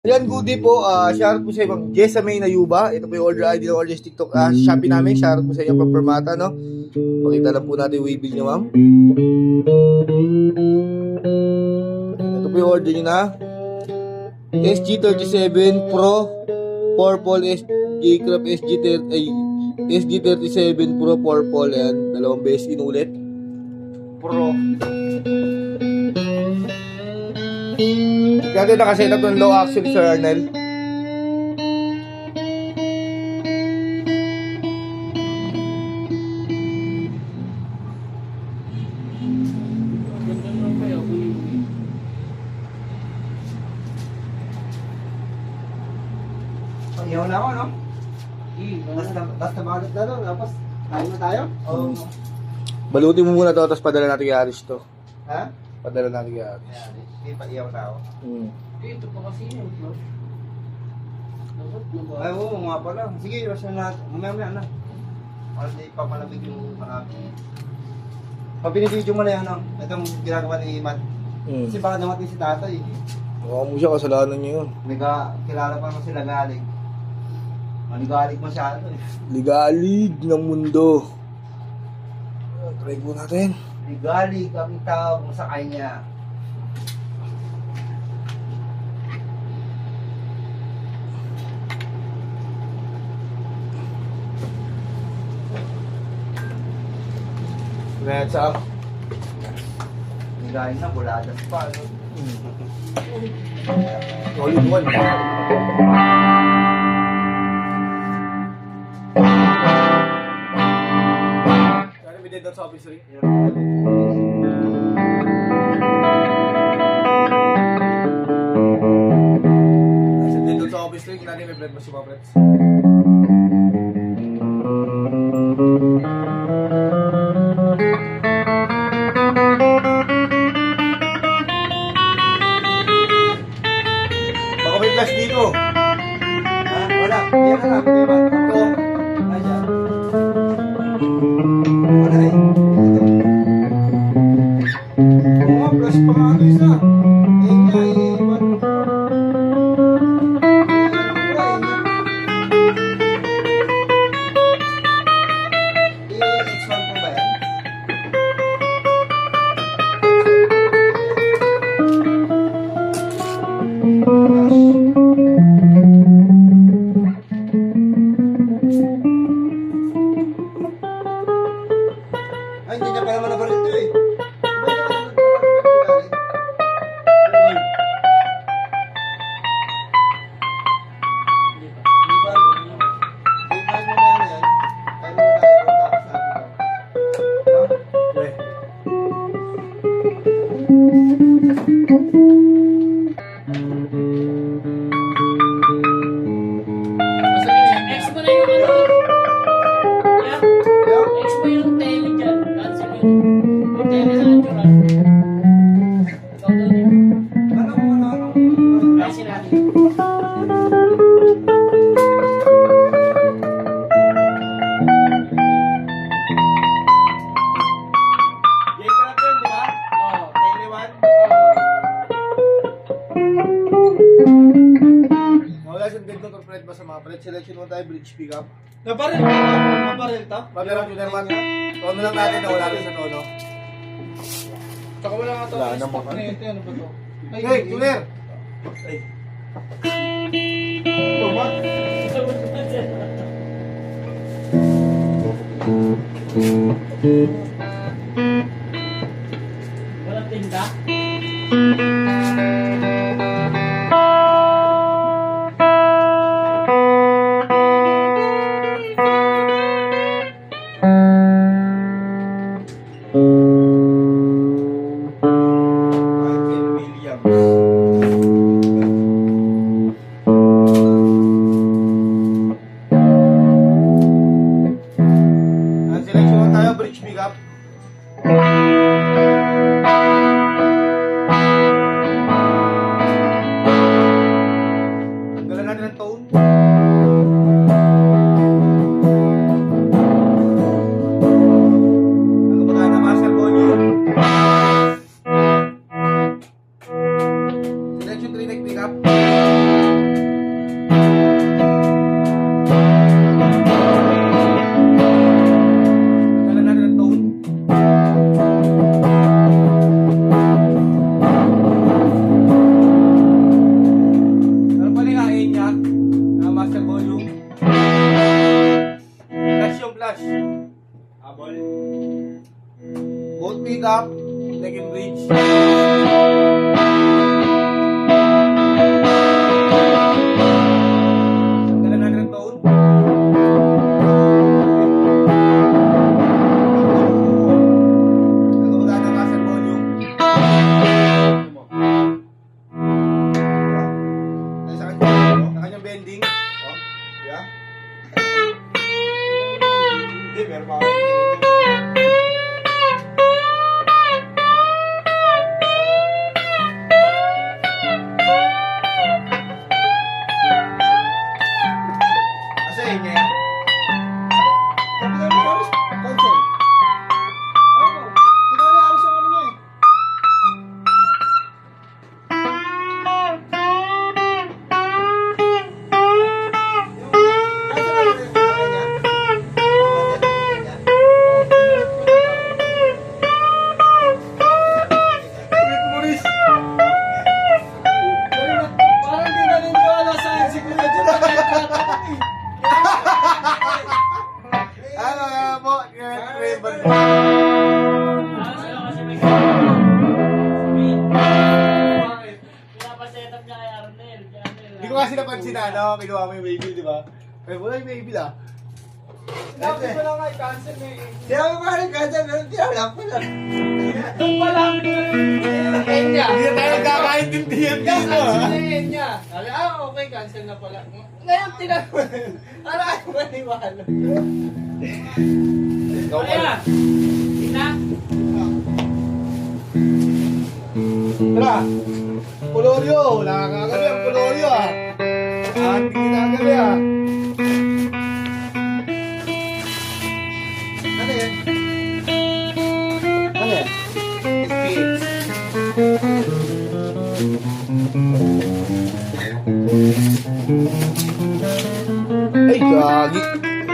Yan, good day po. Shoutout po sa ibang Jessa May na Yuba. Ito po yung order ID ng Order TikTok. Shopee namin. Shoutout po sa inyo from Permata, no? Pakita lang po natin yung waybill nyo, ma'am. Ito po yung order nyo na. SG37 Pro Purple J-Craft SG37 Pro Purple. Yan. Dalawang beses inulit. Pro. Dati nakaset up ng low action, Sir Arnel. Iyaw na ako, no? Basta balot na doon, tapos tayo na tayo? Oo. Balutin mo muna to, tapos padala natin kay Aris to. Ha? Padala natin kay Aris. Hindi pa iyaw na ako. Ito pa kasi yun, no? Ay, oo, nga pala. Sige, rush na natin. Mamaya na. Para hindi pa malamig yung marami. Pag pinibidyo mo na yan, no? Itong ginagawa ni Matt. Kasi baka namatay si tatay. Mukha mo siya, kasalanan niya yun. Kilala pa naman sila galing. Manigalig masyado eh. Ligalig ng mundo. Try po natin. Ligalig ang tawag mo sa kanya. Let's up. Ligalig na, buladas pa. No? All in one. Kaya may dead sa office rin. Nasa dead sa office rin. Kinali may bread ba si Paprets? Baka may flash dito. Ha? Wala. Yan na lang. Diba? Ito. Ayan. Wala eh. Oo, plus pa nga ito isa. Eh nga, iiwan. I-expand mo ba yan? Ay, hindi niya pa naman nabaril ito eh. Ex mo na yung ano? Yeah? Ex mo yung tele dyan. Cancel yung tele na natural. Ikaw doon eh. Kasi natin. Oo. Wala siyang dead control Fred ba sa mga Fred? Selection mo tayo, bridge pick up. Nabaril to? Nabaril to? Paglalang yun naman. Tono lang natin na wala rin sa tono. Tsaka wala nga ito. Wala naman. Ano ito? Ano ba ito? Hey, tuner! Ay. Tumat. Walang tinda? Michael Williams. Ang selection mo tayo, bridge pick up. pick up, neck and bridge. Tanggalan natin ang tone. Nagawala ng master volume. Ay, sa kanyang bending. Oh, yeah. Hindi, meron pa ako. Asa yun niya? Cancel. Ano? Pinakaayos ang ano niya eh. Maurice! Parang di naniniwala sa akin si Kuya Jun. Ano nga po? Trevor. Kasi may speed. Pinapaset-up niya kay Arnel. Hindi ko kasi napansin na, ano, kinuha mo yung baby, di ba? Pero wala yung baby na. Sinabi ko lang ay cancel na eh. Sinabi ko rin cancel, pero tinalak ko lang. Doon pa lang. Kenya. Hindi na tayo nagkakaintindihan dito, ha? Cancel niya. Sabi, okay, cancel na pala. Ngayon, tinanong. Para kayo maniwala. Ikaw Kaya, pala. ina. Tara! Puloryo! Nakakagabi ang puloryo, ha? Hindi kinagabi, ha? Ano yan? Ano yan? Speeds. Ay, gagi.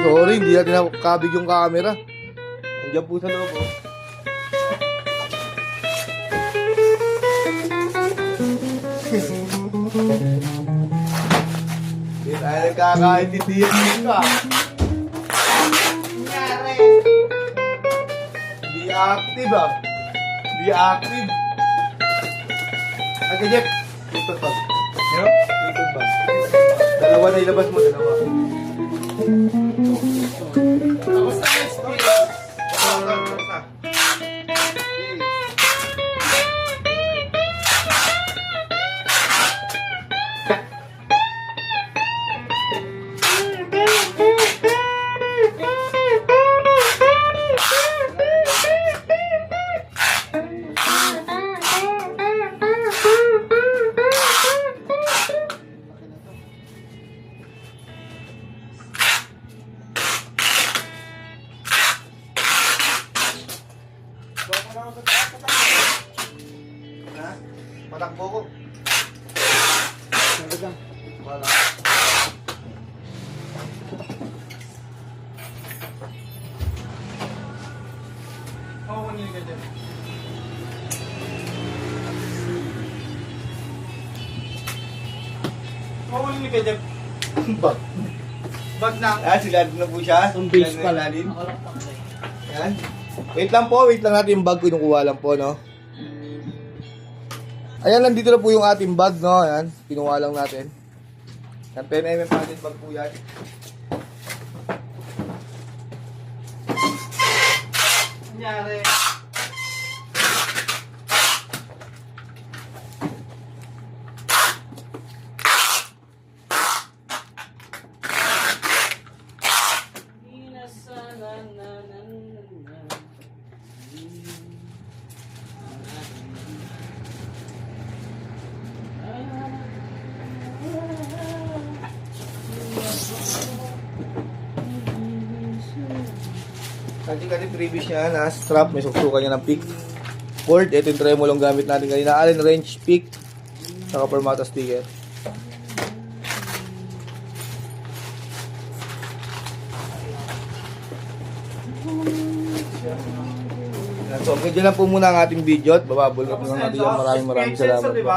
Sorry, hindi natin nakakabig yung camera. Andiyan po sa loob, oh. Hindi tayo nagkakaintindihan dito, ah. Nangyari. Hindi active, ah. Hindi active. Ate Jeff, Bluetooth bag. Ano? Bluetooth bag. Dalawa na ilabas mo, dalawa. Tapos na yung speed. Ha? Patakbo ko. Wala. Oo, kanina ka dyan. Oo, kanina ka dyan. Bag. Bag na. Ah, sigado na po siya. Ang base Yan, pala. ilalim. Ako lang taklay. Yan. Wait lang natin yung bag. Kinukuha lang po, no? Ayan, nandito na po yung ating bag, no? Ayan, kinuha lang natin. Yan, 10mm padded bag po yan. Nangyari. Kasi previous niya na strap, may suksukan niya ng pick. Cord, ito yung tremolong gamit natin kanina. Allen wrench pick, saka permata sticker. So, medyo lang po muna ang ating video at bababulgat na natin yung maraming salamat po.